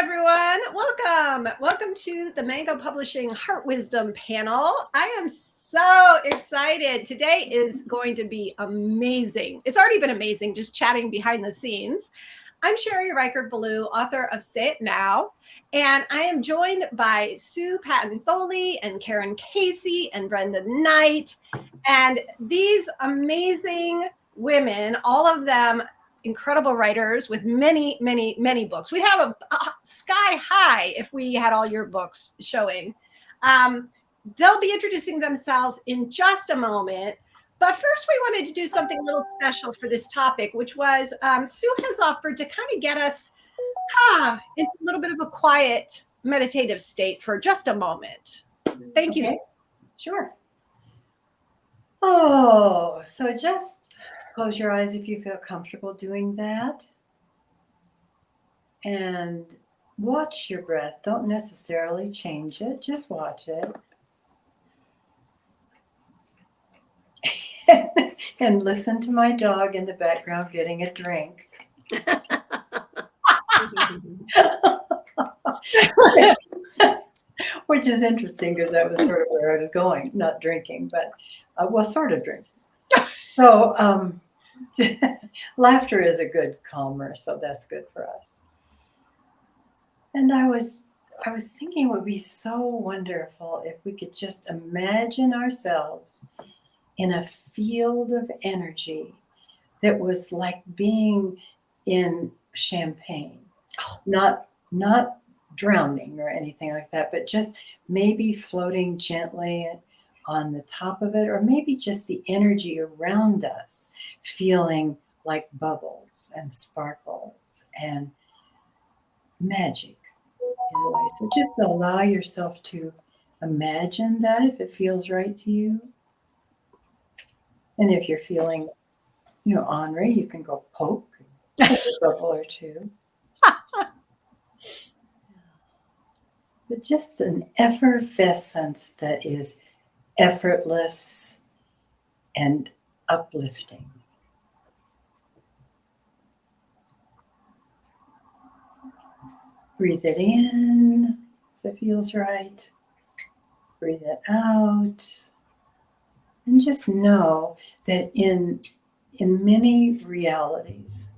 everyone. Welcome to the Mango Publishing Heart Wisdom panel. I am so excited. Today is going to be amazing. It's already been amazing just chatting behind the scenes. I'm Sherry Reichert-Ballou, author of Say It Now, and I am joined by Sue Patton Thoele and Karen Casey and Brenda Knight. And these amazing women, all of them incredible writers with many, many, many books. We'd have a sky high if we had all your books showing. They'll be introducing themselves in just a moment. But first, we wanted to do something a little special for this topic, which was Sue has offered to kind of get us into a little bit of a quiet, meditative state for just a moment. Thank you. Sure. Oh, so just close your eyes if you feel comfortable doing that. And watch your breath. Don't necessarily change it. Just watch it. And listen to my dog in the background getting a drink. Which is interesting because that was sort of where I was going. Not drinking, but sort of drinking. So laughter is a good calmer, so that's good for us. And I was thinking it would be so wonderful if we could just imagine ourselves in a field of energy that was like being in champagne, not drowning or anything like that, but just maybe floating gently on the top of it, or maybe just the energy around us feeling like bubbles and sparkles and magic in a way. So just allow yourself to imagine that if it feels right to you. And if you're feeling, ornery, you can go poke a bubble or two. But just an effervescence that is effortless and uplifting. Breathe it in if it feels right. Breathe it out. And just know that in many realities,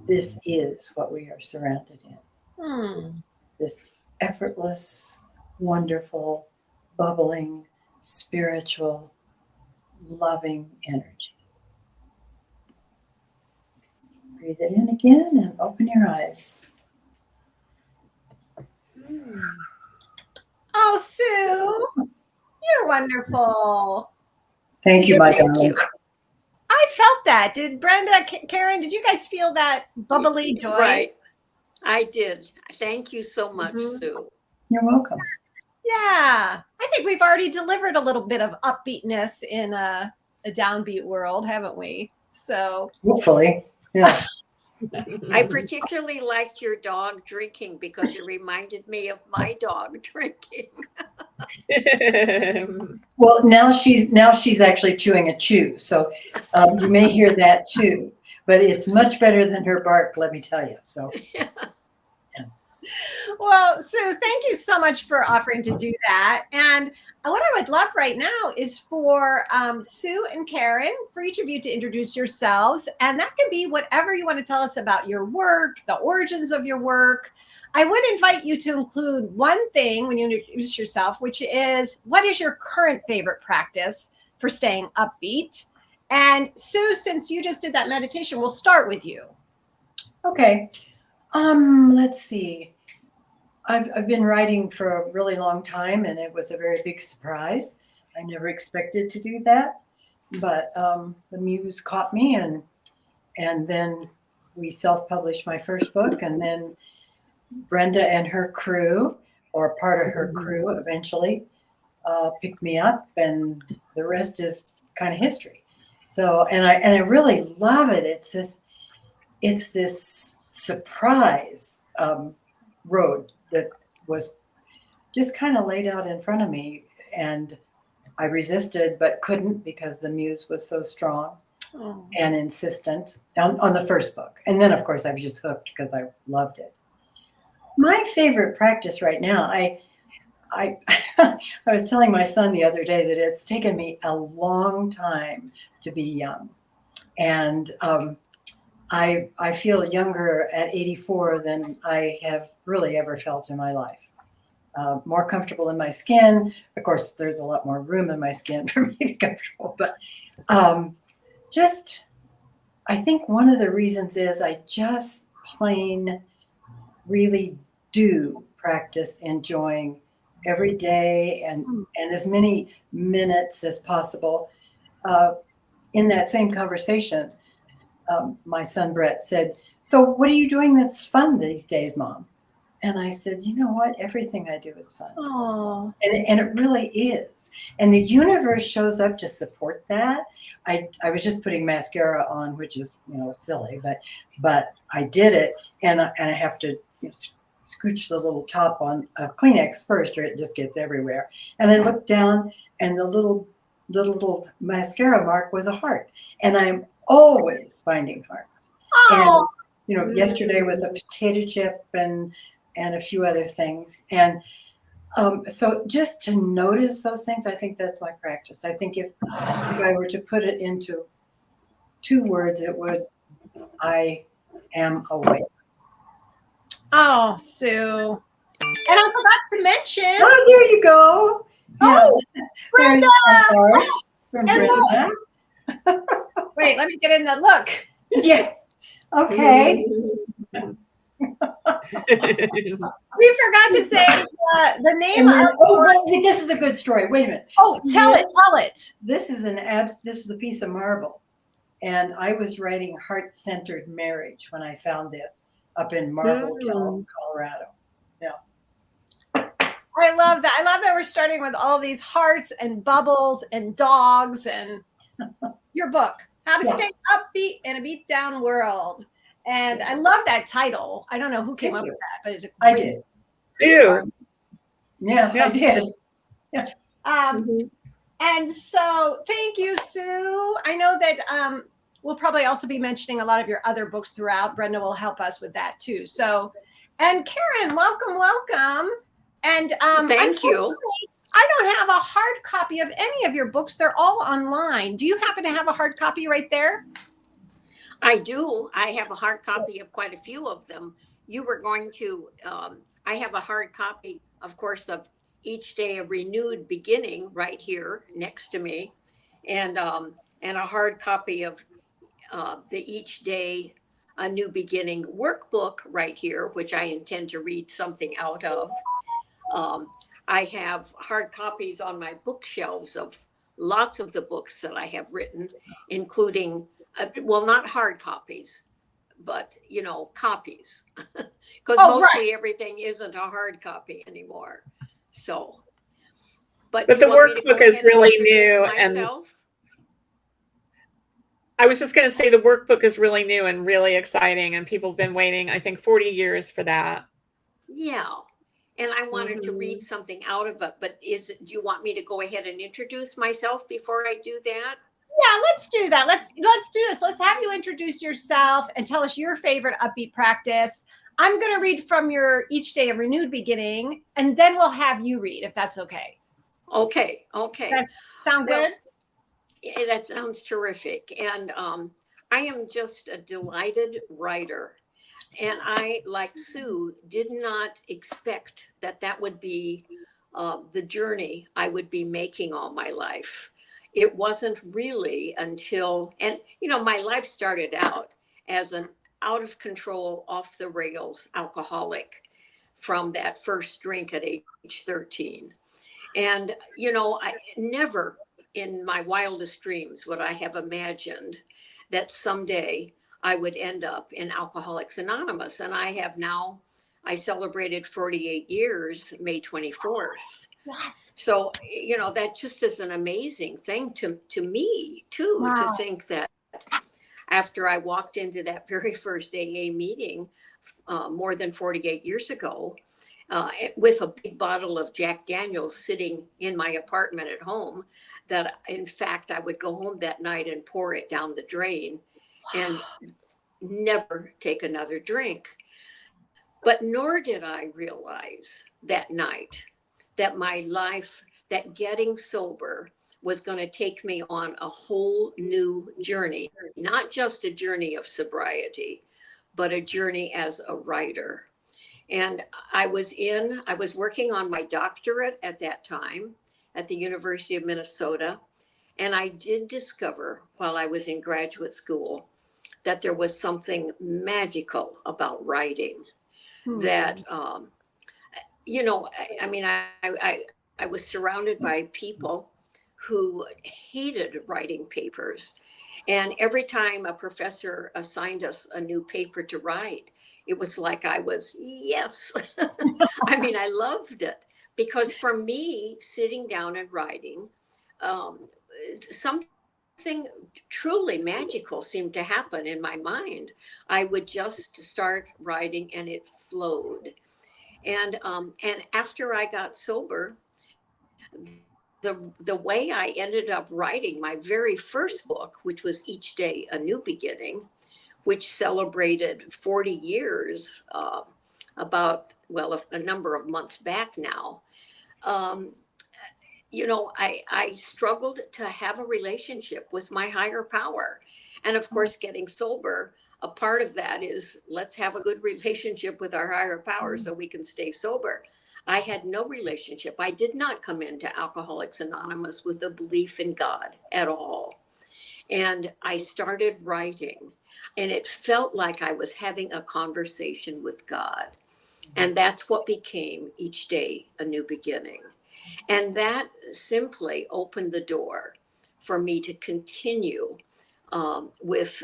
this is what we are surrounded in. This effortless, wonderful, bubbling, spiritual, loving energy. Breathe it in again and open your eyes. Oh, Sue, you're wonderful. Thank you, my darling. I felt that. Did Brenda, Karen, did you guys feel that bubbly joy? Right. I did. Thank you so much, Sue. You're welcome. Yeah. I think we've already delivered a little bit of upbeatness in a downbeat world, haven't we? So hopefully, yeah. I particularly liked your dog drinking because it reminded me of my dog drinking. Well, now she's actually chewing a chew, so you may hear that too. But it's much better than her bark, let me tell you. So, yeah. Well, Sue, thank you so much for offering to do that. And what I would love right now is for Sue and Karen, for each of you to introduce yourselves. And that can be whatever you want to tell us about your work, the origins of your work. I would invite you to include one thing when you introduce yourself, which is, what is your current favorite practice for staying upbeat? And Sue, since you just did that meditation, we'll start with you. Okay. Let's see. I've been writing for a really long time, and it was a very big surprise. I never expected to do that, but the muse caught me, and then we self-published my first book, and then Brenda and her crew, or part of her crew, eventually picked me up, and the rest is kind of history. So, and I really love it. It's this surprise road that was just kind of laid out in front of me, and I resisted but couldn't because the muse was so strong and insistent on the first book. And then, of course, I was just hooked because I loved it. My favorite practice right now, I I was telling my son the other day that it's taken me a long time to be young, and I feel younger at 84 than I have really ever felt in my life. More comfortable in my skin. Of course, there's a lot more room in my skin for me to be comfortable, but um, just I think one of the reasons is I just plain really do practice enjoying every day and as many minutes as possible. Uh, in that same conversation, my son Brett said, "So what are you doing that's fun these days, Mom?" And I said, "You know what? Everything I do is fun." Oh, And it really is. And the universe shows up to support that. I was just putting mascara on, which is, silly, but I did it, and I have to scooch the little top on a Kleenex first, or it just gets everywhere. And I looked down, and the little mascara mark was a heart. And I'm always finding hearts. oh, And yesterday was a potato chip and a few other things. And so just to notice those things, I think that's my practice. I think if I were to put it into 2 words, it would, I am aware. oh, Sue. And I forgot to mention. Oh, there you go. Yeah, Oh, there's Brenda. a heart from And Brenda. Wait, let me get in the look. Yeah. Okay. We forgot to say the name And then, of. wait, this is a good story. Wait a minute. Oh, tell it. This is this is a piece of marble. And I was writing heart-centered marriage when I found this up in Marble Hill, Colorado. Yeah. I love that. I love that we're starting with all these hearts and bubbles and dogs and your book, How to Stay Upbeat in a Beat Down World. And I love that title. I don't know who came up with that, but it's a great. I did. Ew. Yeah, I did. Yeah. And so thank you, Sue. I know that we'll probably also be mentioning a lot of your other books throughout. Brenda will help us with that too. So, and Karen, welcome. And Thank you. I don't have a hard copy of any of your books. They're all online. Do you happen to have a hard copy right there? I do. I have a hard copy of quite a few of them. You were going to, I have a hard copy, of course, of Each Day a Renewed Beginning right here next to me, and a hard copy of the Each Day a New Beginning workbook right here, which I intend to read something out of. I have hard copies on my bookshelves of lots of the books that I have written, including, well, not hard copies, but, copies. Because mostly everything isn't a hard copy anymore. So, but the workbook is really new. And I was just going to say the workbook is really new and really exciting. And people have been waiting, I think, 40 years for that. Yeah. And I wanted to read something out of it, but do you want me to go ahead and introduce myself before I do that? Yeah, let's do that. Let's do this. Let's have you introduce yourself and tell us your favorite upbeat practice. I'm going to read from your Each Day a Renewed Beginning, and then we'll have you read, if that's okay. Okay. Does that sound good? Yeah, that sounds terrific. And I am just a delighted writer. And I, like Sue, did not expect that would be the journey I would be making all my life. It wasn't really until, and my life started out as an out of control, off the rails alcoholic from that first drink at age 13. And, I never in my wildest dreams would I have imagined that someday I would end up in Alcoholics Anonymous. And I celebrated 48 years, May 24th. Yes. So, that just is an amazing thing to me too, to think that after I walked into that very first AA meeting more than 48 years ago, with a big bottle of Jack Daniels sitting in my apartment at home, that in fact I would go home that night and pour it down the drain and never take another drink. But nor did I realize that night that my life, that getting sober was going to take me on a whole new journey, not just a journey of sobriety, but a journey as a writer. And I was working on my doctorate at that time at the University of Minnesota. And I did discover while I was in graduate school that there was something magical about writing that, I mean, I was surrounded by people who hated writing papers. And every time a professor assigned us a new paper to write, it was like I was, yes. I mean, I loved it because for me, sitting down and writing, um, something truly magical seemed to happen in my mind. I would just start writing and it flowed. And after I got sober, the way I ended up writing my very first book, which was Each Day a New Beginning, which celebrated 40 years about, well, a number of months back now. Um, I struggled to have a relationship with my higher power. And of course, getting sober, a part of that is let's have a good relationship with our higher power so we can stay sober. I had no relationship. I did not come into Alcoholics Anonymous with a belief in God at all. And I started writing, and it felt like I was having a conversation with God. And that's what became Each Day a New Beginning. And that simply opened the door for me to continue with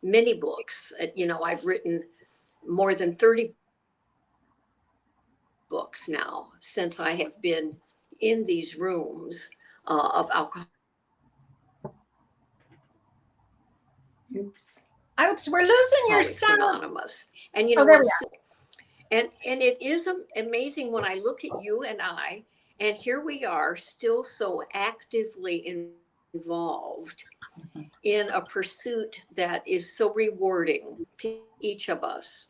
many books. I've written more than 30 books now since I have been in these rooms of Alcoholics Oops. Oops, we're losing your sound. Anonymous. And there we and it is amazing when I look at you and I, and here we are still so actively involved in a pursuit that is so rewarding to each of us.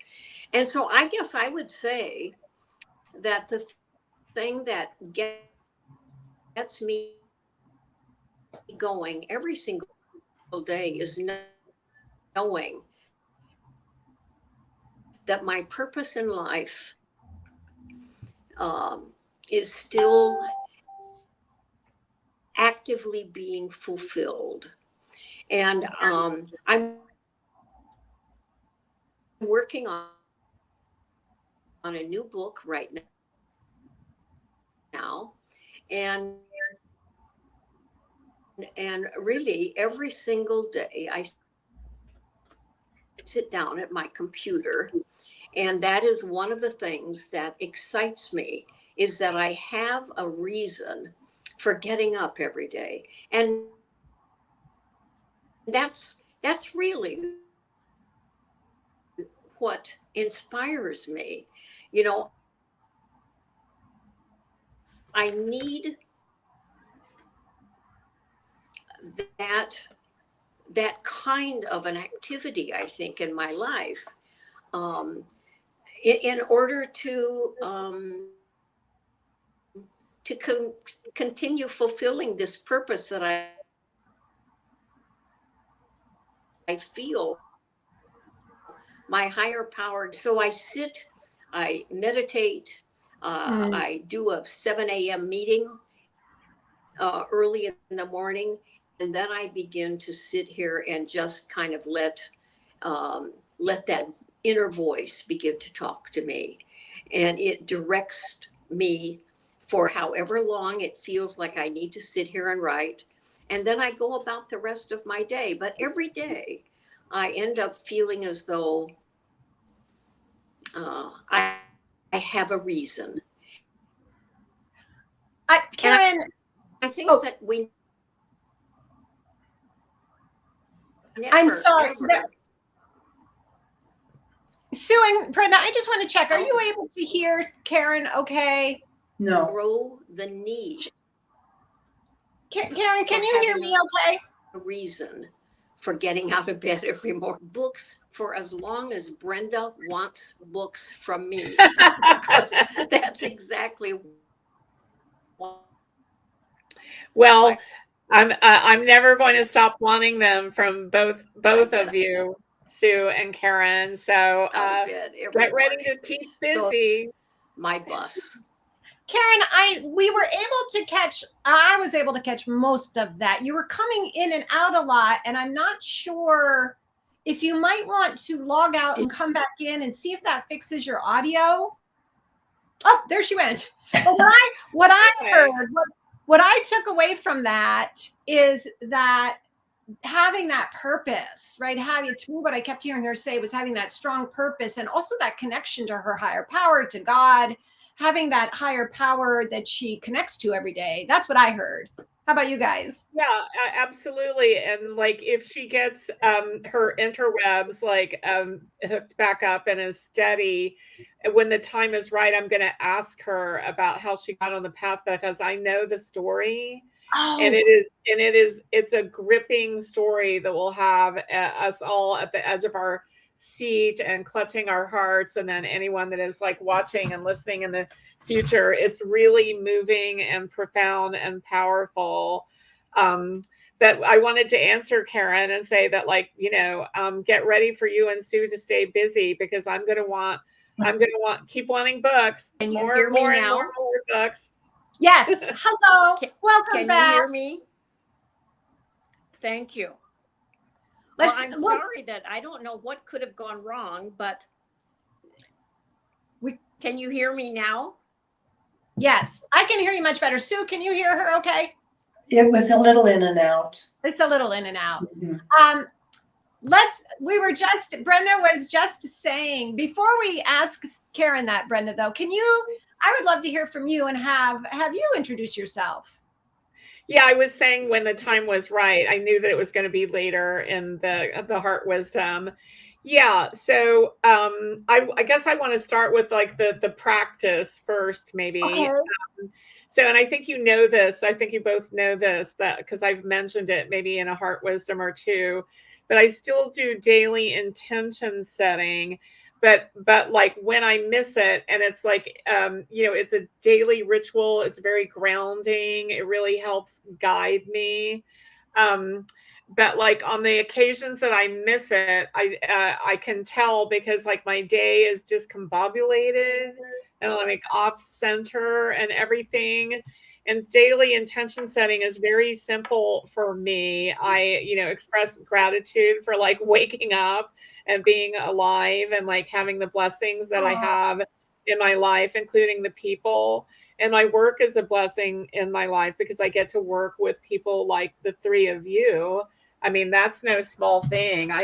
And so I guess I would say that the thing that gets me going every single day is knowing that my purpose in life is still actively being fulfilled. And I'm working on a new book right now. And really every single day I sit down at my computer, and that is one of the things that excites me, is that I have a reason for getting up every day. And that's really what inspires me. I need that kind of an activity, I think, in my life, in order to continue fulfilling this purpose that I feel my higher power. So I sit, I meditate, I do a 7 a.m. meeting early in the morning, and then I begin to sit here and just kind of let that inner voice begin to talk to me, and it directs me for however long it feels like I need to sit here and write, and then I go about the rest of my day. But every day I end up feeling as though I have a reason. Karen, I think that we I'm sorry. Ever, Sue and Brenda, I just want to check. Are you able to hear Karen okay? No. Grow the need. Karen, can you hear me okay? A reason for getting out of bed every morning. Books for as long as Brenda wants books from me, because that's exactly what. Well, I'm never going to stop wanting them from both of you, Sue and Karen. So Out of bed every get ready morning. to keep So busy. my bus. Karen, we were able to catch, I was able to catch most of that. You were coming in and out a lot, and I'm not sure if you might want to log out and come back in and see if that fixes your audio. Oh, there she went. But what I heard, what I took away from that is that having that purpose, right? To me, what I kept hearing her say was having that strong purpose, and also that connection to her higher power, to God, having that higher power that she connects to every day. That's what I heard. How about you guys? Yeah, absolutely. And like if she gets her interwebs like hooked back up and is steady, when the time is right, I'm going to ask her about how she got on the path, because I know the story. And Oh, it's a gripping story that will have us all at the edge of our seat and clutching our hearts. And then anyone that is like watching and listening in the future, it's really moving and profound and powerful. That I wanted to answer Karen and say that, like, get ready for you and Sue to stay busy, because I'm going to keep wanting books. Can you More hear and me more and now? more and more books. yes. Hello. Welcome Can back. you hear me? Thank you. I'm sorry that I don't know what could have gone wrong, but can you hear me now? Yes, I can hear you much better. Sue, can you hear her okay? It was a little in and out. It's a little in and out. Mm-hmm. Brenda was just saying, before we ask Karen that, Brenda, though, I would love to hear from you and have you introduce yourself. Yeah, I was saying when the time was right, I knew that it was going to be later in the heart wisdom. Yeah, so I guess I want to start with like the practice first, maybe. Okay. So, and I think you know this, I think you both know this, that because I've mentioned it maybe in a heart wisdom or two, but I still do daily intention setting. But like when I miss it, and it's like it's a daily ritual, it's very grounding, it really helps guide me. But like on the occasions that I miss it, I can tell, because like my day is discombobulated and like off center and everything. And daily intention setting is very simple for me. I express gratitude for like waking up and being alive, and like having the blessings that I have in my life, including the people. And my work is a blessing in my life, because I get to work with people like the three of you. I mean, that's no small thing. I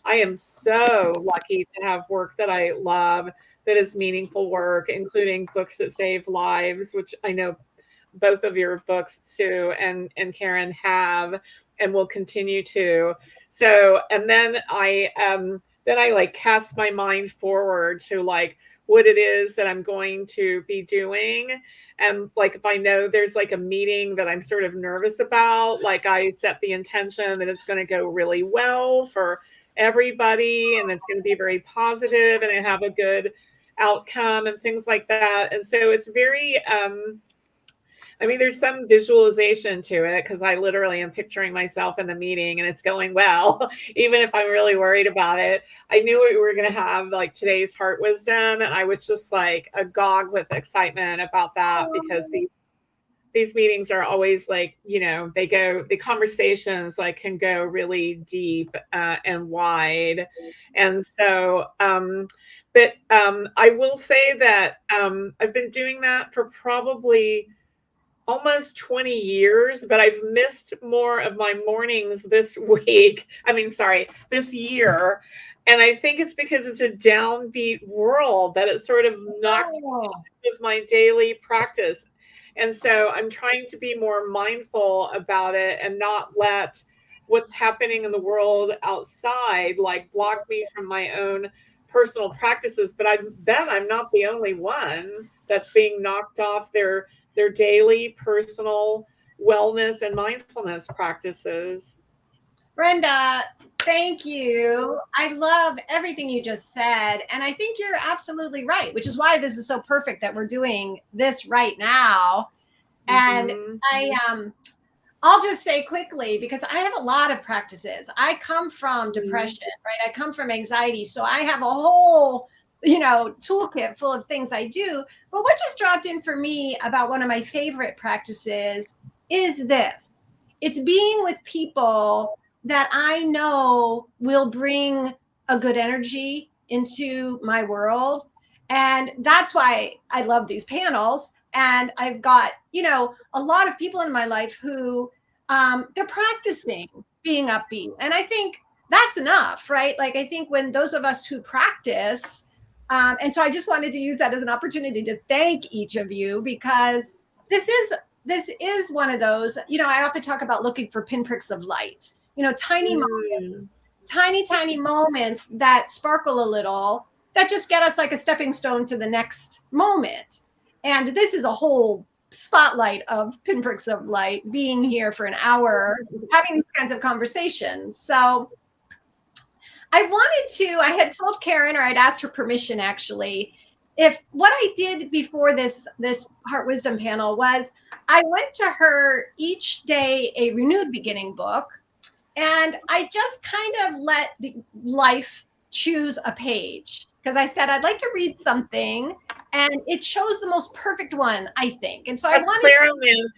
am so lucky to have work that I love, that is meaningful work, including books that save lives, which I know both of your books, Sue and Karen, have and will continue to. So, and then I like cast my mind forward to like what it is that I'm going to be doing. And like if I know there's like a meeting that I'm sort of nervous about, like I set the intention that it's going to go really well for everybody, and it's going to be very positive and I have a good outcome and things like that. And so it's very there's some visualization to it, because I literally am picturing myself in the meeting and it's going well, even if I'm really worried about it. I knew we were going to have like today's heart wisdom, and I was just like agog with excitement about that, because these meetings are always like, the conversations like can go really deep and wide. And so, I will say that I've been doing that for probably almost 20 years, but I've missed more of my mornings this week. This year. And I think it's because it's a downbeat world that it sort of knocked out of my daily practice. And so I'm trying to be more mindful about it and not let what's happening in the world outside like block me from my own personal practices. But I'm not the only one that's being knocked off their daily personal wellness and mindfulness practices. Brenda, Thank you. I love everything you just said. And I think you're absolutely right, which is why this is so perfect that we're doing this right now. And Mhm. I'll just say quickly, because I have a lot of practices. I come from Mhm. depression, right? I come from anxiety. So I have a whole, toolkit full of things I do. But what just dropped in for me about one of my favorite practices is this: it's being with people that I know will bring a good energy into my world. And that's why I love these panels. And I've got, a lot of people in my life who they're practicing being upbeat. And I think that's enough, right? Like, I think when those of us who practice, and so I just wanted to use that as an opportunity to thank each of you, because this is one of those, I often talk about looking for pinpricks of light, tiny Mm. moments, tiny moments that sparkle a little, that just get us like a stepping stone to the next moment. And this is a whole spotlight of pinpricks of light, being here for an hour, having these kinds of conversations. So I had told Karen, or I'd asked her permission actually, if what I did before this Heart Wisdom panel was I went to her each day a renewed beginning book, and I just kind of let the life choose a page, because I said I'd like to read something, and it chose the most perfect one, I think. And so I That's wanted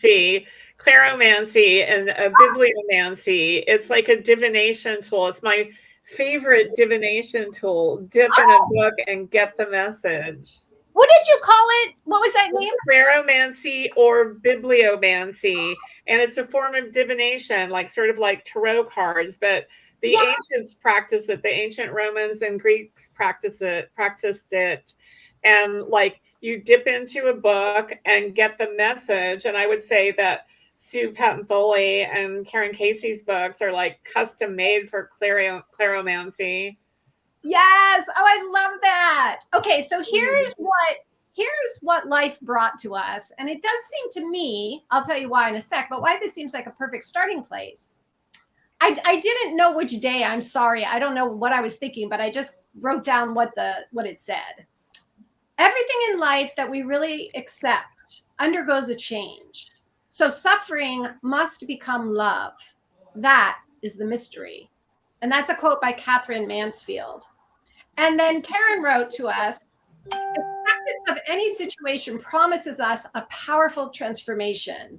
to, claromancy and bibliomancy. It's like a divination tool. It's my favorite divination tool. Dip in a book and get the message. what did you call it? What was that name? Claromancy or bibliomancy, and it's a form of divination, like sort of like tarot cards, but the Yeah. ancients practiced it. The ancient Romans and Greeks practiced it, and like you dip into a book and get the message. And I would say that Sue Patton Thoele and Karen Casey's books are like custom made for claromancy. Yes. Oh, I love that. Okay, so here's what life brought to us. And it does seem to me, I'll tell you why in a sec, but why this seems like a perfect starting place. I didn't know which day. I'm sorry. I don't know what I was thinking, but I just wrote down what it said. Everything in life that we really accept undergoes a change. So suffering must become love. That is the mystery. And that's a quote by Catherine Mansfield. And then Karen wrote to us, acceptance of any situation promises us a powerful transformation.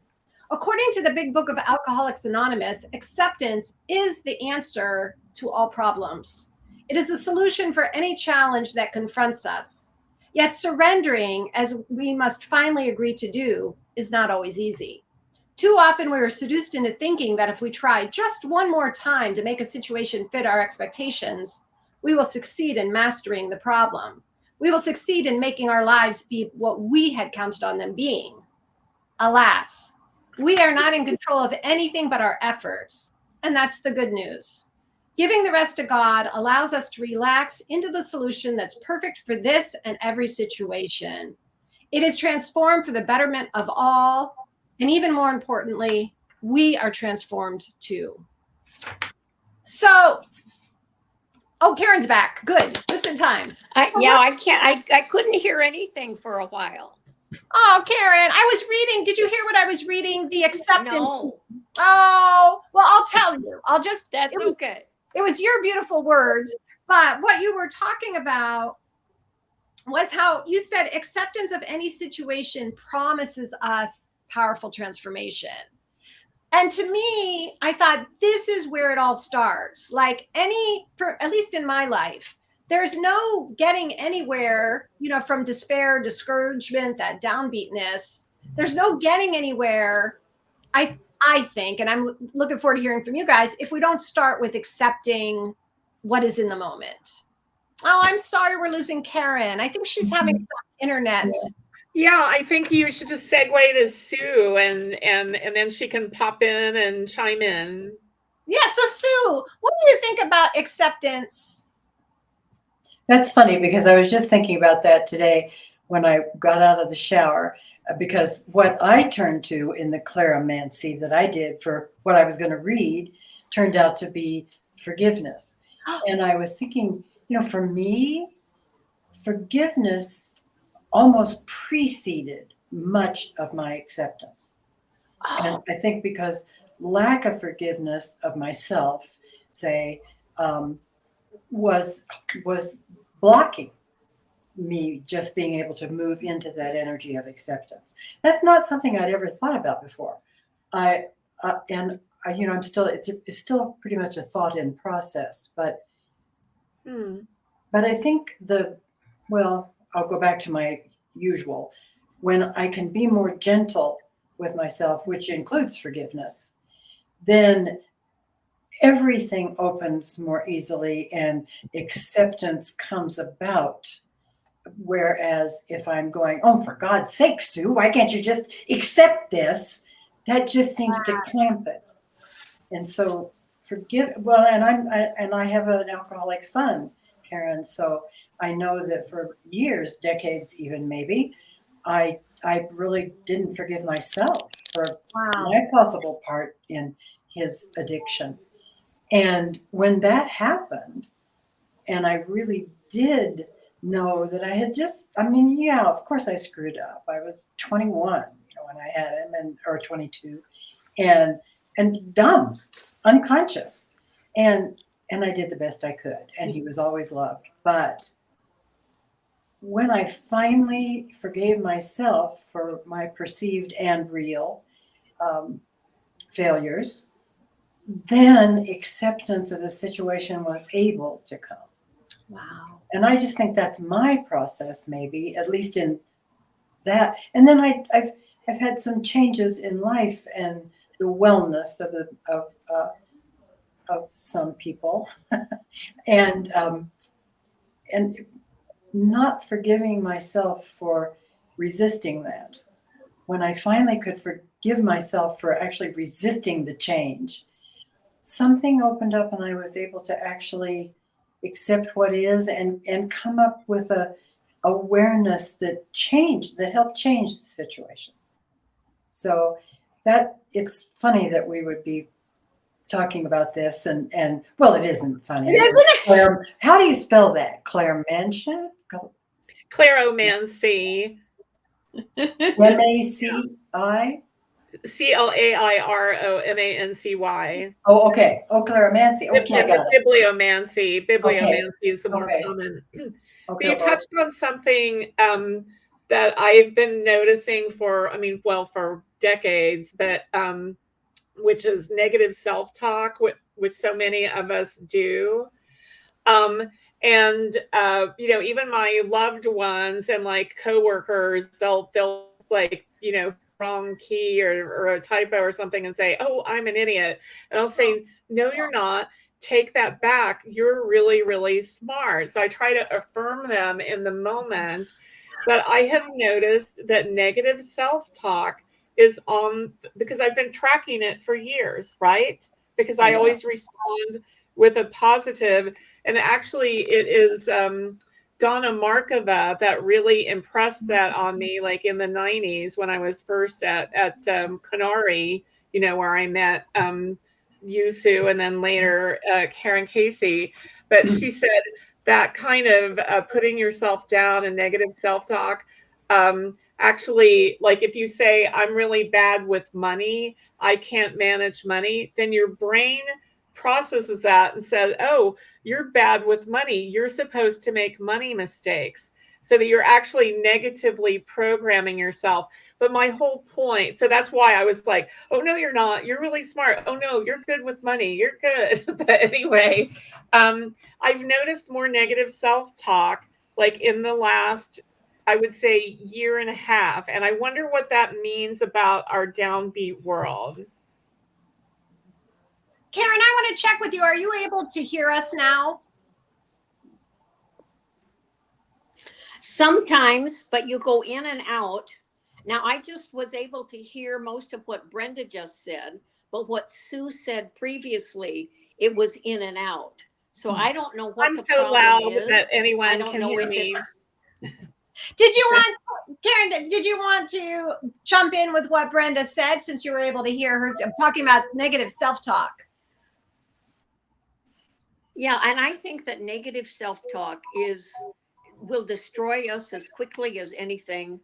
According to the Big Book of Alcoholics Anonymous, acceptance is the answer to all problems. It is the solution for any challenge that confronts us. Yet surrendering, as we must finally agree to do, is not always easy. Too often we are seduced into thinking that if we try just one more time to make a situation fit our expectations, we will succeed in mastering the problem. We will succeed in making our lives be what we had counted on them being. Alas, we are not in control of anything but our efforts, and that's the good news. Giving the rest to God allows us to relax into the solution that's perfect for this and every situation. It is transformed for the betterment of all, and even more importantly, we are transformed too. So, oh, Karen's back. Good, just in time. I couldn't hear anything for a while. Oh, Karen, I was reading. Did you hear what I was reading? The acceptance. No. Oh, well, I'll tell you. That's okay. It was your beautiful words. But what you were talking about was how you said acceptance of any situation promises us powerful transformation. And to me, I thought this is where it all starts. Like at least in my life, there's no getting anywhere, from despair, discouragement, that downbeatness. There's no getting anywhere, I think, and I'm looking forward to hearing from you guys, if we don't start with accepting what is in the moment. Oh, I'm sorry we're losing Karen. I think she's having some internet. Yeah, I think you should just segue to Sue, and then she can pop in and chime in. Yeah, so Sue, what do you think about acceptance? That's funny, because I was just thinking about that today when I got out of the shower, because what I turned to in the claromancy that I did for what I was going to read turned out to be forgiveness. And I was thinking, for me, forgiveness almost preceded much of my acceptance. And I think because lack of forgiveness of myself, say, was blocking me just being able to move into that energy of acceptance. That's not something I'd ever thought about before. I'm still, it's still pretty much a thought in process, but I think I'll go back to my usual. When I can be more gentle with myself, which includes forgiveness, then everything opens more easily and acceptance comes about. Whereas if I'm going, oh, for God's sake, Sue, why can't you just accept this? That just seems to clamp it. And so and I have an alcoholic son, Karen. So I know that for years, decades, even maybe, I really didn't forgive myself for my possible part in his addiction. And when that happened, and I really did know that I had of course I screwed up. I was 21, when I had him, or 22, and dumb, unconscious, and I did the best I could, and he was always loved. But when I finally forgave myself for my perceived and real failures, then acceptance of the situation was able to come. Wow. And I just think that's my process, maybe, at least in that. And then I've had some changes in life and the wellness of some people, and not forgiving myself for resisting that. When I finally could forgive myself for actually resisting the change, something opened up and I was able to actually accept what is and come up with a awareness that helped change the situation. So that it's funny that we would be talking about this and well, it isn't funny. It isn't. How do you spell that? Clairmentia? Clairomancy. M-A-C-I? Clairomancy. Oh, okay. Oh, clairomancy. Okay, I got it. Bibliomancy. Bibliomancy is the more common. Okay. You touched on something that I've been noticing for decades, but which is negative self-talk, which so many of us do. And even my loved ones and like coworkers, they'll like, wrong key or a typo or something and say, oh, I'm an idiot. And I'll say, no, you're not. Take that back. You're really, really smart. So I try to affirm them in the moment. But I have noticed that negative self-talk is on, because I've been tracking it for years, right? Because I always respond with a positive. And actually it is Donna Markova that really impressed that on me, like in the 90s when I was first at Canary, where I met Yusu and then later Karen Casey. But she said that kind of putting yourself down and negative self-talk, actually, like if you say, I'm really bad with money, I can't manage money, then your brain processes that and says, oh, you're bad with money. You're supposed to make money mistakes, so that you're actually negatively programming yourself. But my whole point, so that's why I was like, oh, no, you're not. You're really smart. Oh, no, you're good with money. You're good. But anyway, I've noticed more negative self-talk like in the last, I would say, year and a half. And I wonder what that means about our downbeat world. Karen, I want to check with you. Are you able to hear us now? Sometimes, but you go in and out. Now, I just was able to hear most of what Brenda just said, but what Sue said previously, it was in and out. So I don't know what the problem is. I'm so loud that anyone can hear me. Did you want, Karen, did you want to jump in with what Brenda said, since you were able to hear her talking about negative self-talk? Yeah, and I think that negative self-talk will destroy us as quickly as anything,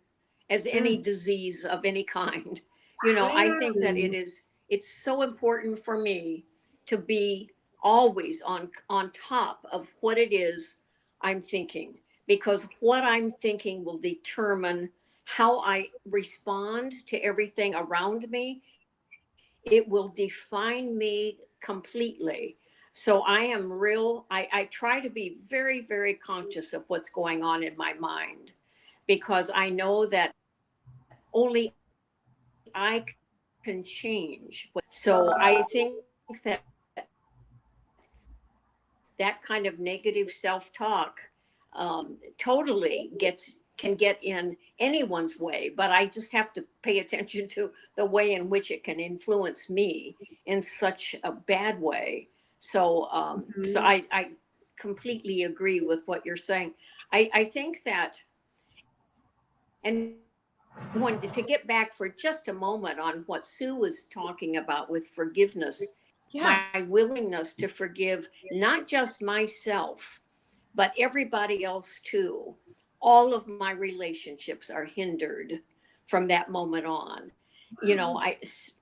as any disease of any kind. I think that Mm. it's so important for me to be always on top of what it is I'm thinking, because what I'm thinking will determine how I respond to everything around me. It will define me completely. So I try to be very, very conscious of what's going on in my mind, because I know that only I can change. So I think that that kind of negative self-talk totally can get in anyone's way, but I just have to pay attention to the way in which it can influence me in such a bad way. So I completely agree with what you're saying. I think that, and when to get back for just a moment on what Sue was talking about with forgiveness, Yeah. my willingness to forgive not just myself, but everybody else too. All of my relationships are hindered from that moment on. I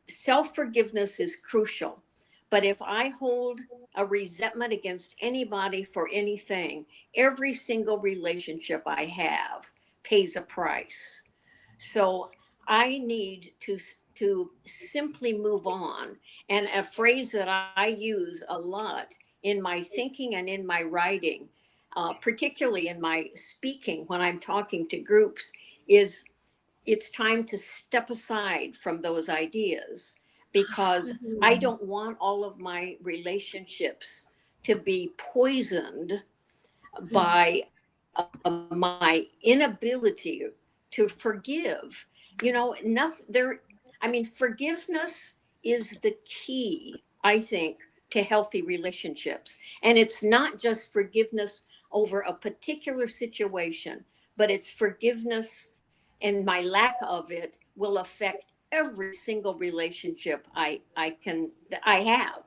self forgiveness is crucial. But if I hold a resentment against anybody for anything, every single relationship I have pays a price. So I need to simply move on. And a phrase that I use a lot in my thinking and in my writing, particularly in my speaking when I'm talking to groups, is it's time to step aside from those ideas, because I don't want all of my relationships to be poisoned by my inability to forgive. Nothing there. I mean, forgiveness is the key, I think, to healthy relationships. And it's not just forgiveness over a particular situation, but it's forgiveness, and my lack of it will affect every single relationship I have.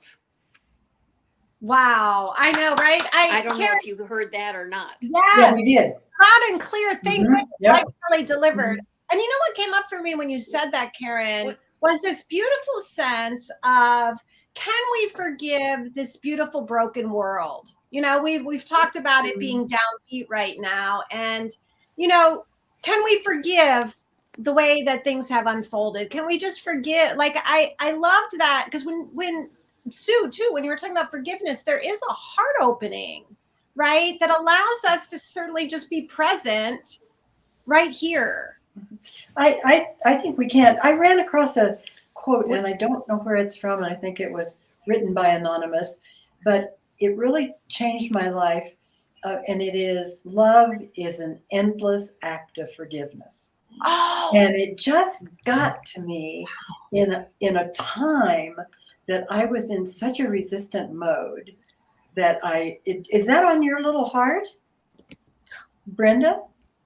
Wow. I know, right? I don't know Karen, if you heard that or not. Yeah, yes, we did. loud and clear. Thank goodness, Yep. like really delivered. And you know what came up for me when you said that, Karen, What? was this beautiful sense of, can we forgive this beautiful broken world? We've talked about it being downbeat right now, and can we forgive the way that things have unfolded? Can we just forgive? Like I loved that, because when Sue too, when you were talking about forgiveness, there is a heart opening, right? That allows us to certainly just be present right here. I think we can. I ran across a quote, and I don't know where it's from, and I think it was written by Anonymous, but it really changed my life. And it is, love is an endless act of forgiveness. Oh, And it just got to me in a time that I was in such a resistant mode that is that on your little heart, Brenda?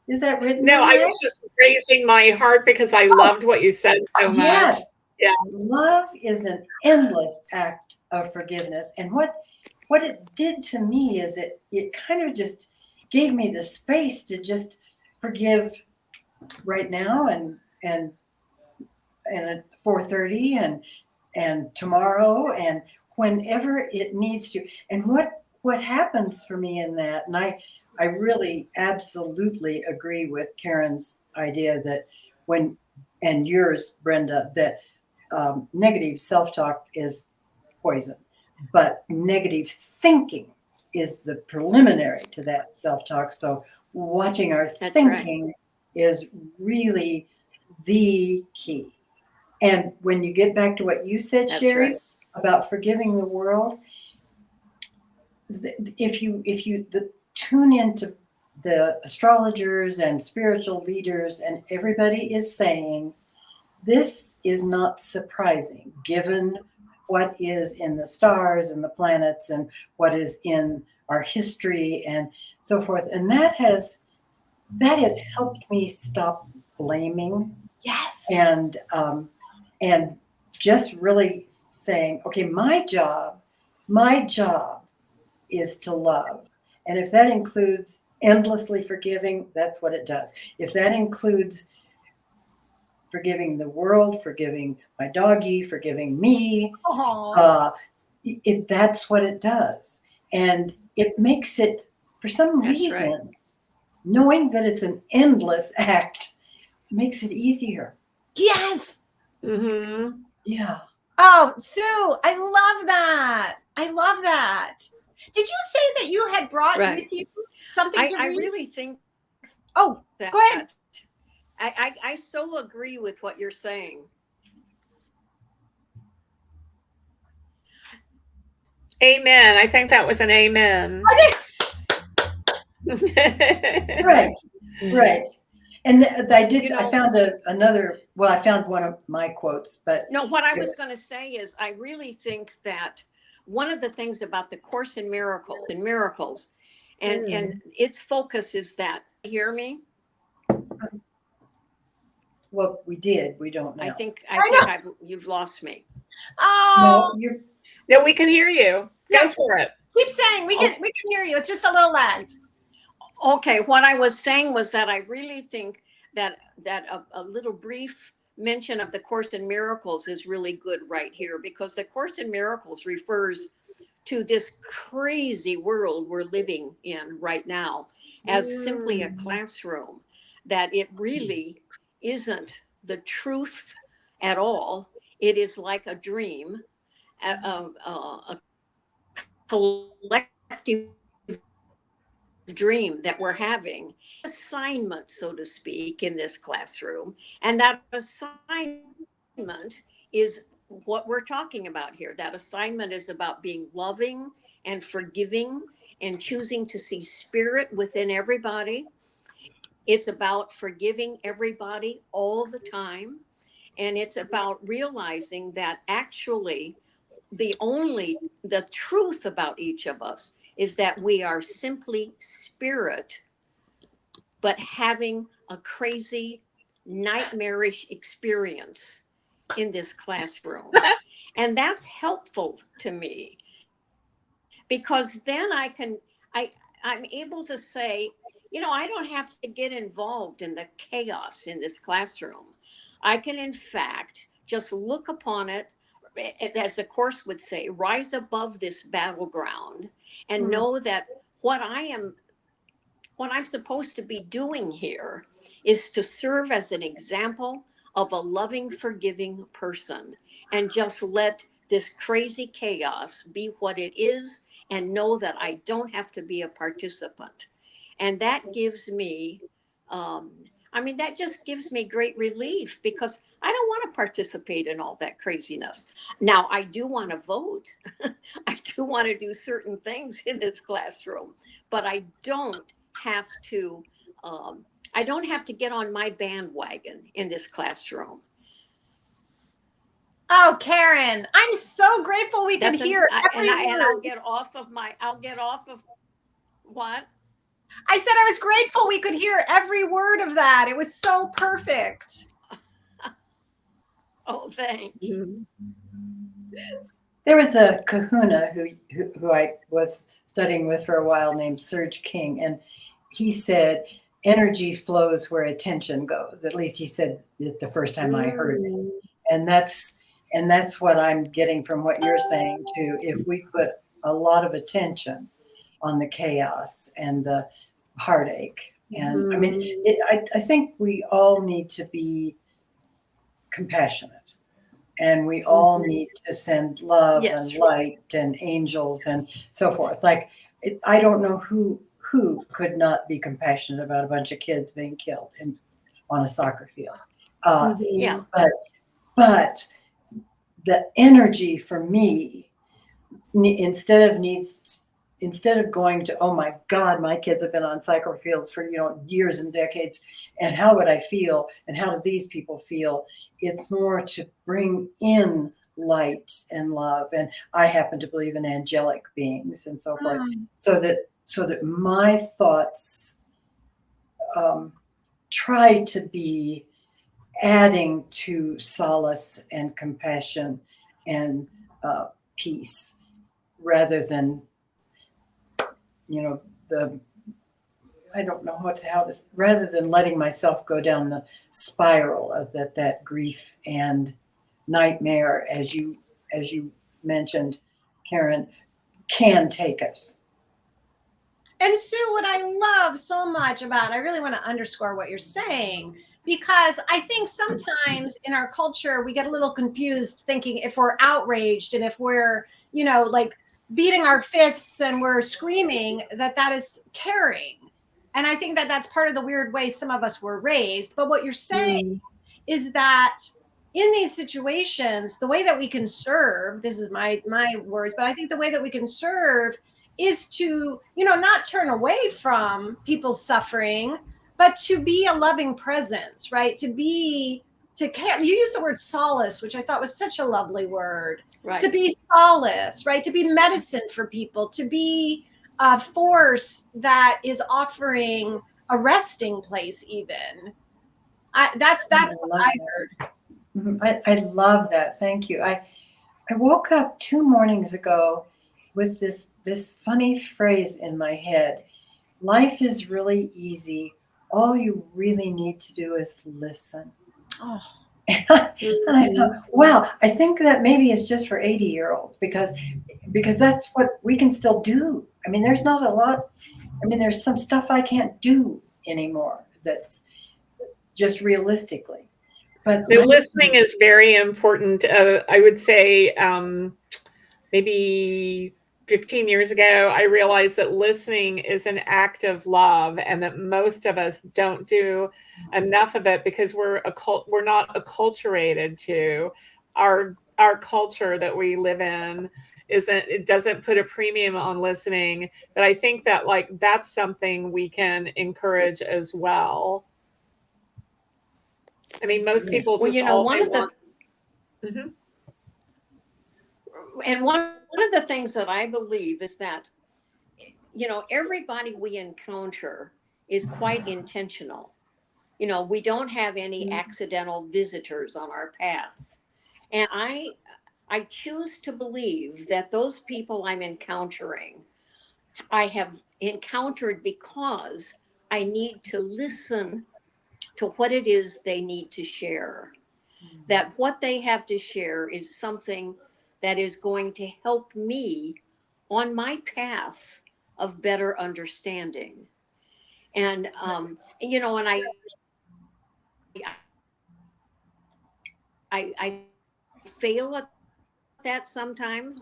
Is that written No, on I there? was just raising my heart because I Oh, loved what you said so much. yes. Yeah. Love is an endless act of forgiveness. And what it did to me is it kind of just gave me the space to just forgive right now, and at 4:30, and tomorrow, and whenever it needs to. And what happens for me in that, and I really absolutely agree with Karen's idea that when, and yours, Brenda, that negative self-talk is poison, but negative thinking is the preliminary to that self-talk. So watching our That's thinking right. is really the key. And when you get back to what you said, That's Sherry, right. about forgiving the world, if you tune into the astrologers and spiritual leaders, and everybody is saying this is not surprising given what is in the stars and the planets and what is in our history and so forth. And that has helped me stop blaming, yes. And just really saying, okay, my job is to love. And if that includes endlessly forgiving, that's what it does. If that includes forgiving the world, forgiving my doggy, forgiving me, that's what it does. And it makes it, for some reason, knowing that it's an endless act makes it easier. Yes. Mm-hmm. Yeah. Oh, Sue, I love that. I love that. Did you say that you had brought with you something to read? I really think. Oh, go ahead. I so agree with what you're saying. Amen. I think that was an amen. Right. Right. And I did, You know, I found I found one of my quotes, but. No, what I was going to say is I really think that one of the things about the Course in Miracles and its focus is that, hear me? Well, we did. We don't know. I think you've lost me. Oh, no, we can hear you. Go for it. Keep saying we can hear you. It's just a little lagged. Okay, what I was saying was that I really think that a little brief mention of the Course in Miracles is really good right here, because the Course in Miracles refers to this crazy world we're living in right now as simply a classroom, that it really isn't the truth at all. It is like a dream, a collective dream that we're having, assignment, so to speak, in this classroom. And that assignment is what we're talking about here. That assignment is about being loving and forgiving and choosing to see spirit within everybody. It's about forgiving everybody all the time. And it's about realizing that actually the truth about each of us is that we are simply spirit, but having a crazy, nightmarish experience in this classroom. And that's helpful to me, because then I'm able to say, I don't have to get involved in the chaos in this classroom. I can, in fact, just look upon it, as the Course would say, rise above this battleground and know that what I'm supposed to be doing here is to serve as an example of a loving, forgiving person, and just let this crazy chaos be what it is, and know that I don't have to be a participant. And that gives me, that just gives me great relief, because I don't want to participate in all that craziness. Now, I do want to vote. I do want to do certain things in this classroom, but I don't have to get on my bandwagon in this classroom. Oh, Karen, I'm so grateful we can hear every word. And I'll get off of what? I said I was grateful we could hear every word of that. It was so perfect. Oh, thanks. There was a kahuna who I was studying with for a while named Serge King, and he said, energy flows where attention goes. At least he said it the first time I heard it. And that's what I'm getting from what you're saying too. If we put a lot of attention on the chaos and the heartache, and I think we all need to be compassionate, and we all need to send love and light and angels and so forth. Like, I don't know who could not be compassionate about a bunch of kids being killed on a soccer field. But the energy for me, instead of going to, oh my God, my kids have been on soccer fields for years and decades, and how would I feel, and how do these people feel? It's more to bring in light and love, and I happen to believe in angelic beings and so forth, so that my thoughts try to be adding to solace and compassion and peace, rather than I don't know how this, rather than letting myself go down the spiral of that grief and nightmare, as you mentioned, Karen, can take us. And Sue, what I love so much about, I really want to underscore what you're saying, because I think sometimes in our culture, we get a little confused thinking if we're outraged and if we're, like beating our fists and we're screaming, that is caring. And I think that that's part of the weird way some of us were raised. But what you're saying is that in these situations, the way that we can serve, this is my words, but I think the way that we can serve is to, not turn away from people's suffering, but to be a loving presence, right? To care. You use the word solace, which I thought was such a lovely word. Right. To be solace, right? To be medicine for people, to be a force that is offering a resting place, even. That's what I heard. I love that. Thank you. I woke up 2 mornings ago with this funny phrase in my head. Life is really easy. All you really need to do is listen. Oh. And I thought, wow, I think that maybe it's just for 80-year-olds because that's what we can still do. I mean, there's not a lot. I mean, there's some stuff I can't do anymore. That's just realistically. But the listening is very important. I would say maybe 15 years ago, I realized that listening is an act of love, and that most of us don't do enough of it because we're not acculturated to our culture that we live in. It doesn't put a premium on listening, but I think that that's something we can encourage as well. I mean, most people just and one of the things that I believe is that, everybody we encounter is quite intentional. We don't have any accidental visitors on our path. And I choose to believe that those people I'm encountering, I have encountered because I need to listen to what it is they need to share. That what they have to share is something that is going to help me on my path of better understanding. And, and I fail at that sometimes.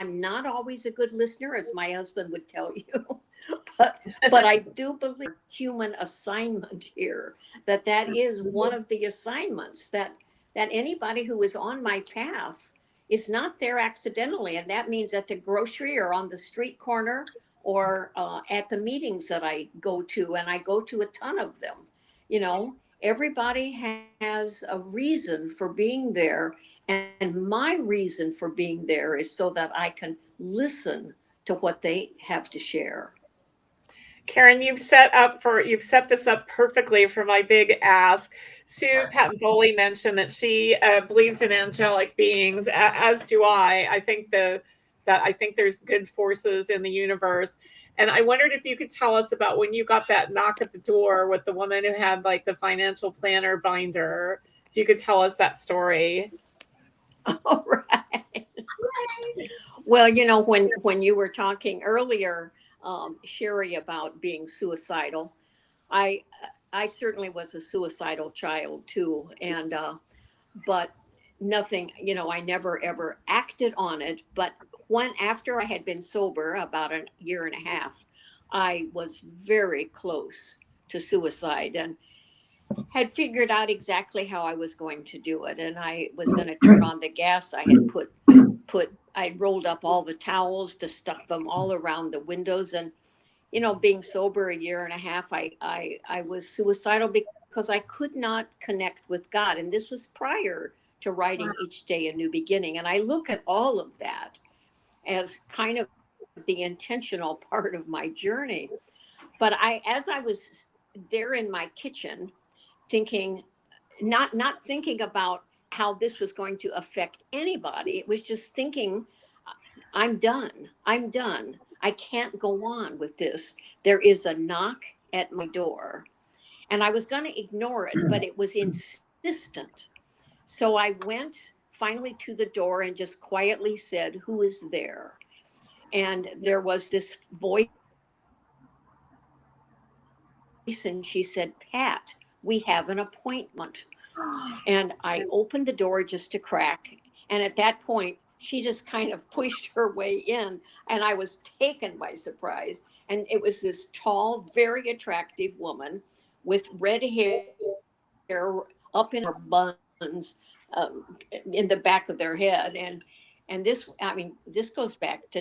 I'm not always a good listener, as my husband would tell you, but I do believe human assignment here, that is one of the assignments that anybody who is on my path is not there accidentally. And that means at the grocery or on the street corner or at the meetings that I go to, and I go to a ton of them. Everybody has a reason for being there. And my reason for being there is so that I can listen to what they have to share. Karen, you've set this up perfectly for my big ask. Sue Patton Thoele mentioned that she believes in angelic beings, as do I. I think that I think there's good forces in the universe. And I wondered if you could tell us about when you got that knock at the door with the woman who had the financial planner binder. If you could tell us that story. All right. Well, when you were talking earlier, Sherry, about being suicidal, I certainly was a suicidal child too, and but nothing, I never ever acted on it. But after I had been sober about a year and a half, I was very close to suicide and had figured out exactly how I was going to do it. And I was going to turn on the gas. I had I rolled up all the towels to stuff them all around the windows. And, being sober a year and a half, I was suicidal because I could not connect with God. And this was prior to writing Each Day a New Beginning. And I look at all of that as kind of the intentional part of my journey. But as I was there in my kitchen, thinking, not thinking about how this was going to affect anybody. It was just thinking, I'm done. I can't go on with this. There is a knock at my door. And I was going to ignore it, but it was insistent. So I went finally to the door and just quietly said, "Who is there?" And there was this voice, and she said, "Pat, we have an appointment." And I opened the door just a crack. And at that point, she just kind of pushed her way in, and I was taken by surprise. And it was this tall, very attractive woman with red hair up in her buns, in the back of their head. And this, I mean, this goes back to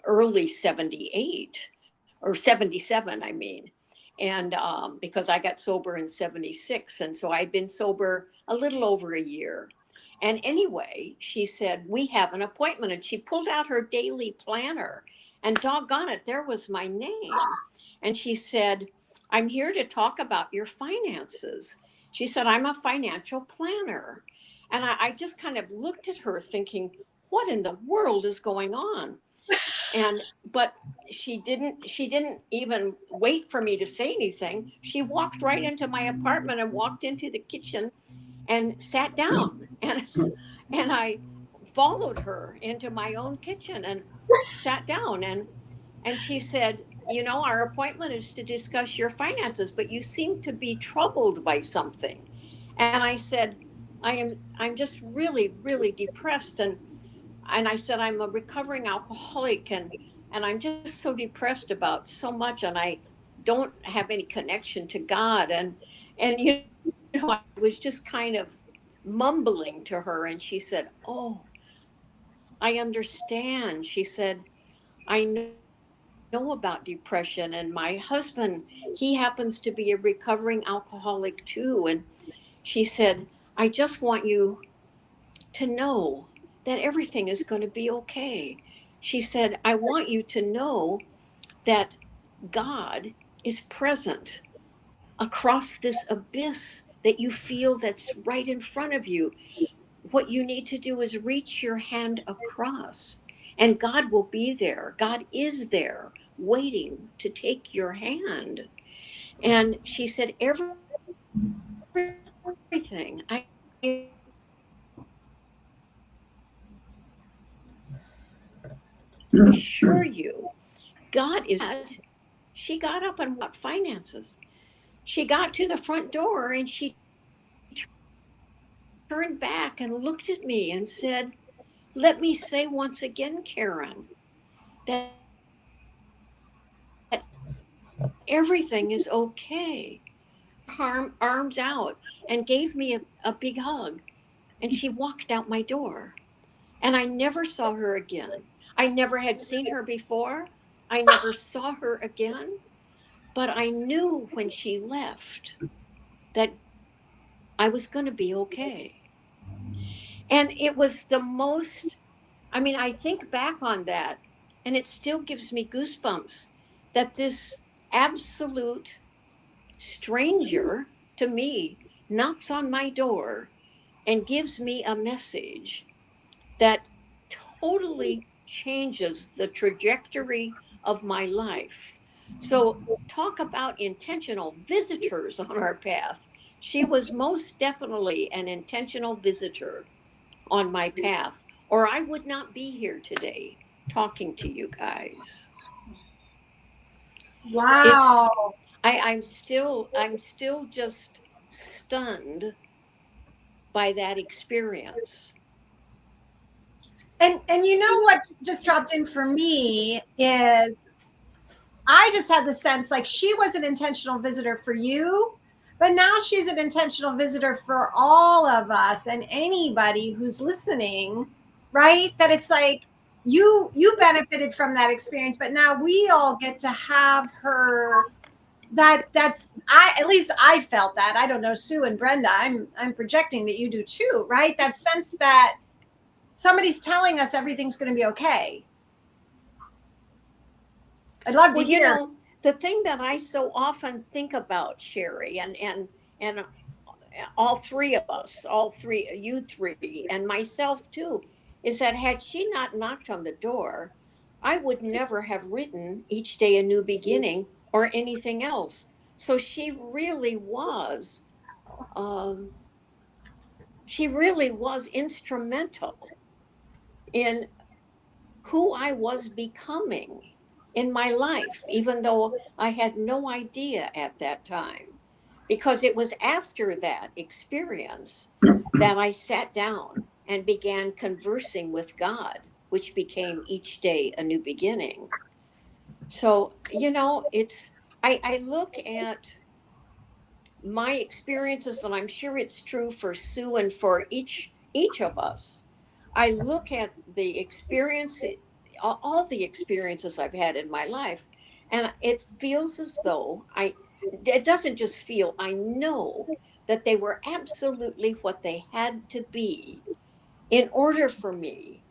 early 78 or 77, I mean. And because I got sober in 76. And so I'd been sober a little over a year. And anyway, she said, "We have an appointment." And she pulled out her daily planner, and doggone it, there was my name. And she said, "I'm here to talk about your finances." She said, "I'm a financial planner." And I just kind of looked at her thinking, what in the world is going on? But she didn't even wait for me to say anything. She walked right into my apartment and walked into the kitchen and sat down. And I followed her into my own kitchen and sat down. And she said, "You know, our appointment is to discuss your finances, but you seem to be troubled by something." And I said, I'm just really, really depressed." And I said, "I'm a recovering alcoholic, and I'm just so depressed about so much, and I don't have any connection to God." And I was just kind of mumbling to her, and she said, "Oh, I understand." She said, "I know about depression, and my husband, he happens to be a recovering alcoholic too." And she said, "I just want you to know that everything is going to be okay." She said, "I want you to know that God is present across this abyss that you feel that's right in front of you. What you need to do is reach your hand across, and God will be there. God is there waiting to take your hand." And she said, "Everything, I assure you, God is." She got up and walked finances. She got to the front door and she turned back and looked at me and said, "Let me say once again, Karen, that everything is okay." Arms out and gave me a big hug. And she walked out my door. And I never saw her again. I never had seen her before. I never saw her again. But I knew when she left that I was going to be okay. And it was the most, I mean, I think back on that and it still gives me goosebumps that this absolute stranger to me knocks on my door and gives me a message that totally changes the trajectory of my life. So, talk about intentional visitors on our path. She was most definitely an intentional visitor on my path, or I would not be here today talking to you guys. It's Wow. I'm still just stunned by that experience. And you know what just dropped in for me is I just had the sense like she was an intentional visitor for you, but now she's an intentional visitor for all of us and anybody who's listening, right? That it's like you benefited from that experience, but now we all get to have her. That's I at least I felt that. I don't know, Sue and Brenda, I'm projecting that you do too, right? That sense that somebody's telling us everything's going to be okay. I'd love to Well, hear. the thing that I so often think about, Sherry, and all three of us, all three, you three, and myself too, is that had she not knocked on the door, I would never have written Each Day a New Beginning or anything else. So um, she really was instrumental in who I was becoming in my life, even though I had no idea at that time. Because it was after that experience that I sat down and began conversing with God, which became Each Day a New Beginning. So, I look at my experiences, and I'm sure it's true for Sue and for each of us. I look at the experience, all the experiences I've had in my life, and it feels as though it doesn't just feel, I know that they were absolutely what they had to be in order for me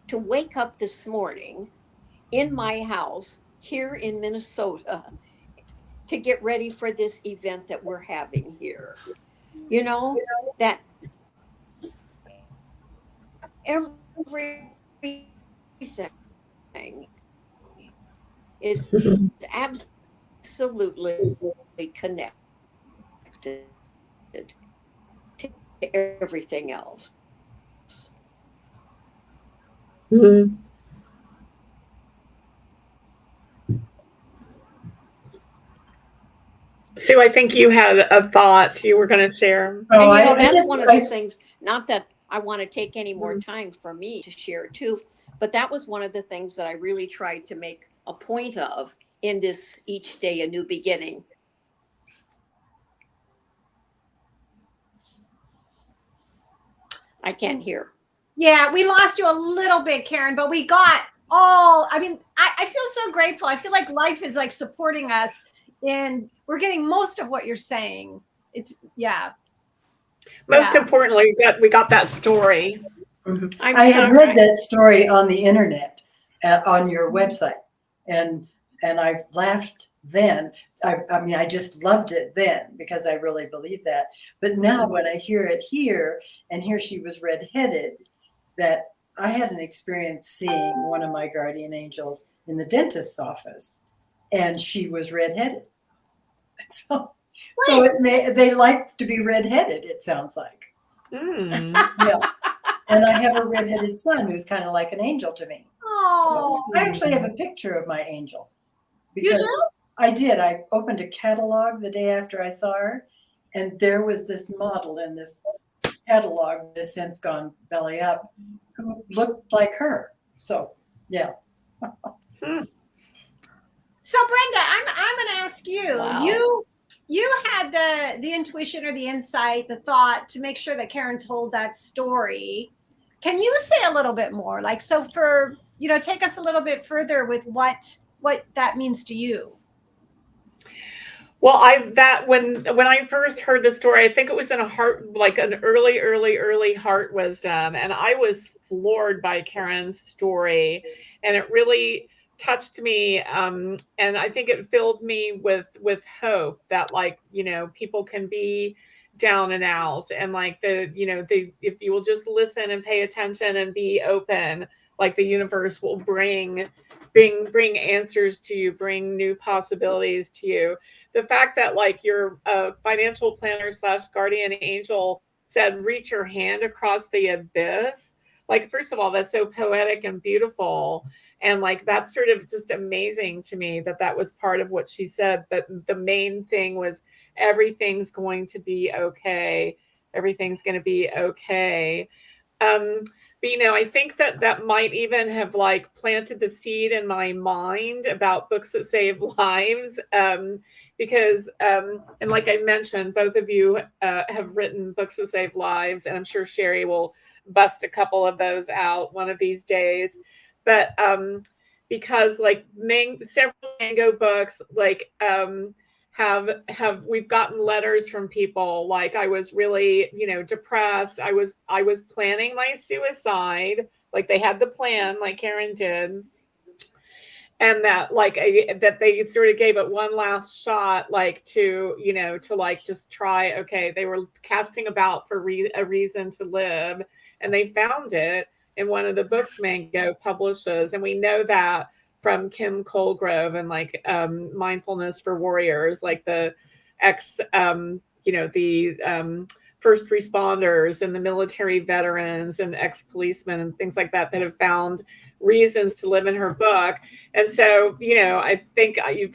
to wake up this morning in my house here in Minnesota to get ready for this event that we're having here. You know, that everything is absolutely connected to everything else. Mhm. Sue, I think you had a thought you were going to share. Oh, And I that's just, one of the things, not that I want to take any more time for me to share too, but that was one of the things that I really tried to make a point of in this Each Day a New Beginning. I can't hear. Yeah, we lost you a little bit, Karen, but we got all, I mean, I feel so grateful. I feel like life is like supporting us and we're getting most of what you're saying. It's, yeah, Most yeah. importantly, we got that story. I'm I had read sorry. that story on the internet, on your website, and I laughed then. I mean, I just loved it then because I really believe that. But now when I hear it here, and here she was redheaded, that I had an experience seeing one of my guardian angels in the dentist's office, and she was redheaded. So, so they like to be redheaded. It sounds like. Mm. Yeah. And I have a redheaded son who's kind of like an angel to me. Oh, I actually have a picture of my angel you because do? I did. I opened a catalog the day after I saw her, and there was this model in this catalog that has since gone belly up who looked like her. So, yeah. Hmm. So Brenda, I'm going to ask you, Wow. you had the intuition or the insight, the thought to make sure that Karen told that story. Can you say a little bit more? Like, so for, take us a little bit further with what that means to you. Well, when I first heard the story, I think it was in a heart, like an early heart wisdom, and I was floored by Karen's story, and it really touched me. And I think it filled me with hope that, like, people can be down and out, and like if you will just listen and pay attention and be open, like the universe will bring answers to you, bring new possibilities to you. The fact that like your financial planner slash guardian angel said reach your hand across the abyss, like, first of all, that's so poetic and beautiful, and like that's sort of just amazing to me that was part of what she said, that the main thing was everything's going to be okay, everything's going to be okay. um but I think that might even have like planted the seed in my mind about books that save lives, because and like I mentioned, both of you have written books that save lives, and I'm sure Sherry will bust a couple of those out one of these days. But because like several mango books, like have we've gotten letters from people, like I was really depressed, I was planning my suicide, like they had the plan like Karen did, and that like that they sort of gave it one last shot, like to like just try. Okay, they were casting about for a reason to live, and they found it, in one of the books Mango publishes. And we know that from Kim Colgrove and like Mindfulness for Warriors, like the ex, the first responders and the military veterans and ex-policemen and things like that that have found reasons to live in her book. And so, I think I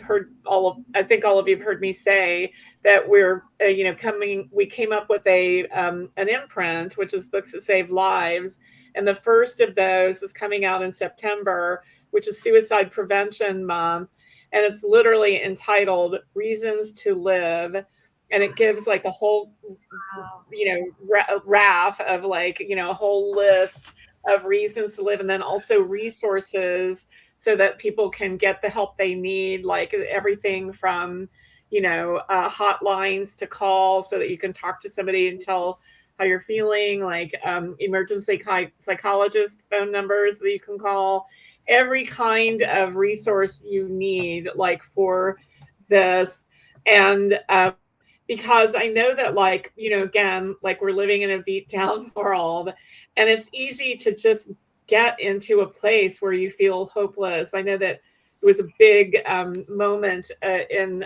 think all of you have heard me say that we're, we came up with an imprint, which is Books That Save Lives. And the first of those is coming out in September, which is Suicide Prevention Month. And it's literally entitled Reasons to Live. And it gives like a whole, raft of like, a whole list of reasons to live, and then also resources so that people can get the help they need, like everything from, hotlines to call so that you can talk to somebody and tell how you're feeling, like emergency psychologist phone numbers that you can call, every kind of resource you need, like for this. And because I know that, like, again, like we're living in a beat down world, and it's easy to just get into a place where you feel hopeless. I know that it was a big moment in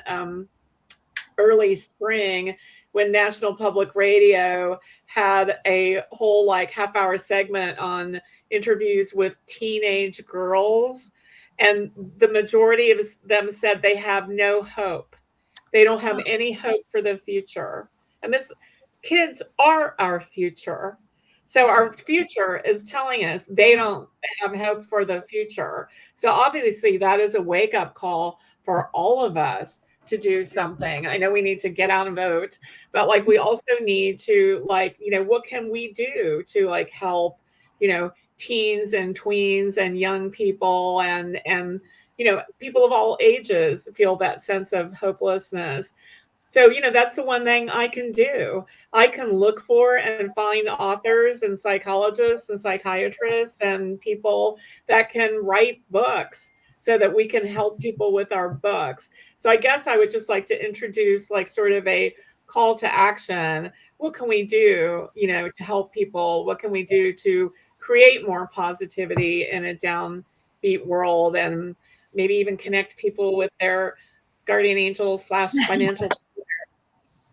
early spring when National Public Radio had a whole like half-hour segment on interviews with teenage girls, and the majority of them said they have no hope. They don't have any hope for the future. And kids are our future. So our future is telling us they don't have hope for the future. So obviously that is a wake-up call for all of us to do something. I know we need to get out and vote, but like we also need to, like, what can we do to like help, teens and tweens and young people and people of all ages feel that sense of hopelessness. So, that's the one thing I can do. I can look for and find authors and psychologists and psychiatrists and people that can write books so that we can help people with our books. So I guess I would just like to introduce like sort of a call to action. What can we do, to help people? What can we do to create more positivity in a downbeat world, and maybe even connect people with their guardian angel / financial.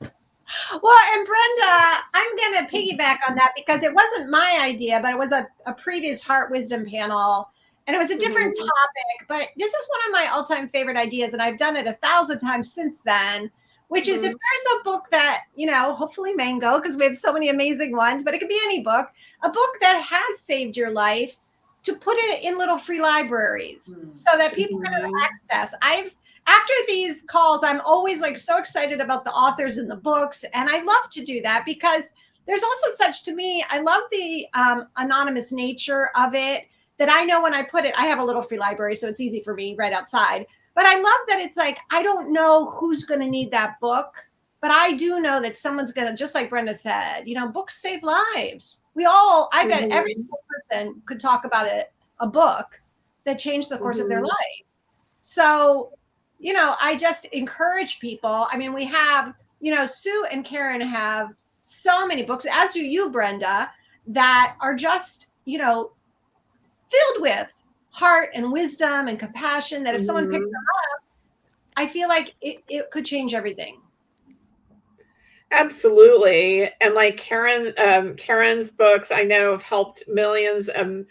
Well, and Brenda, I'm going to piggyback on that because it wasn't my idea, but it was a previous Heart Wisdom panel, and it was a different topic. But this is one of my all-time favorite ideas, and I've done it 1,000 times since then, which is if there's a book that, hopefully Mango, because we have so many amazing ones, but it could be any book, a book that has saved your life, to put it in little free libraries so that people can have access. After these calls, I'm always like so excited about the authors and the books. And I love to do that because there's also such, to me, I love the anonymous nature of it, that I know when I put it, I have a little free library, so it's easy for me right outside. But I love that it's like, I don't know who's going to need that book, but I do know that someone's going to, just like Brenda said, books save lives. I bet every single person could talk about a book that changed the course of their life. So, I just encourage people. I mean, we have, Sue and Karen have so many books, as do you, Brenda, that are just, filled with heart and wisdom and compassion, that if someone picked them up, I feel like it could change everything. Absolutely. And like Karen's books, I know, have helped millions of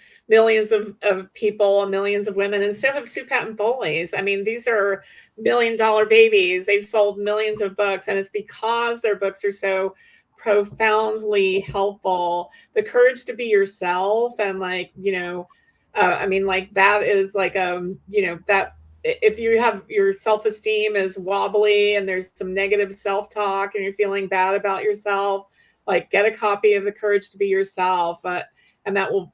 people and millions of women, and so have Sue Patton Thoele's. I mean, these are $1 million babies. They've sold millions of books, and it's because their books are so profoundly helpful. The Courage to Be Yourself, and like, I mean, like that is like, that if you have your self-esteem is wobbly and there's some negative self-talk and you're feeling bad about yourself, like get a copy of The Courage to Be Yourself. And I will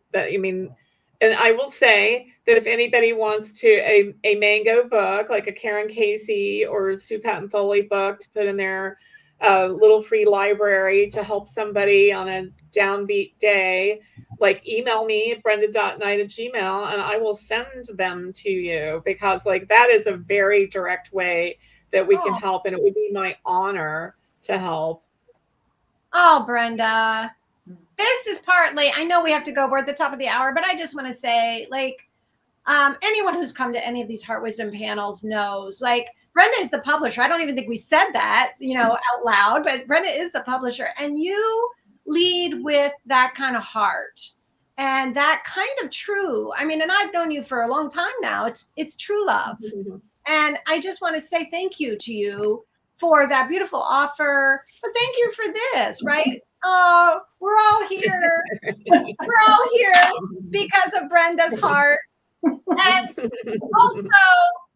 say that if anybody wants a Mango book, like a Karen Casey or Sue Patton Thoele book to put in their little free library to help somebody on a downbeat day, like email me brenda.knight@gmail.com and I will send them to you, because like that is a very direct way that we can help, and it would be my honor to help. Oh, Brenda, this is partly, I know we have to go, we're at the top of the hour, but I just want to say, like, anyone who's come to any of these Heart Wisdom panels knows, like, Brenda is the publisher. I don't even think we said that, out loud, but Brenda is the publisher. And you lead with that kind of heart and that kind of true. I mean, and I've known you for a long time now. It's true love. And I just want to say thank you to you for that beautiful offer. But thank you for this, right? Oh, we're all here. We're all here because of Brenda's heart. And also,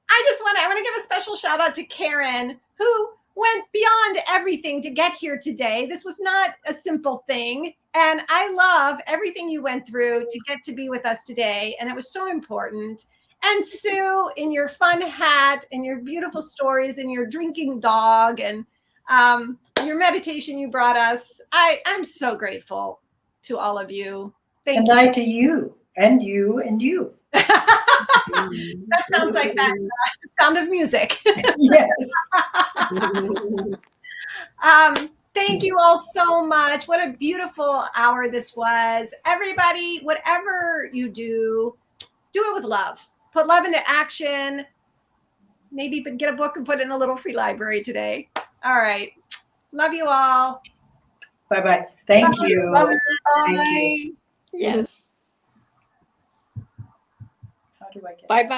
I want to give a special shout out to Karen, who went beyond everything to get here today. This was not a simple thing. And I love everything you went through to get to be with us today. And it was so important. And Sue, in your fun hat and your beautiful stories and your drinking dog and your meditation you brought us, I'm so grateful to all of you. Thank And you. I to you, and you, and you. That sounds like that Sound of Music. Yes. Thank you all so much. What a beautiful hour this was. Everybody, whatever you do it with love. Put love into action. Maybe get a book and put it in a little free library today. All right. Love you all. Bye-bye. Thank Bye. you. Bye. Thank you. Yes. How do I get Bye-bye.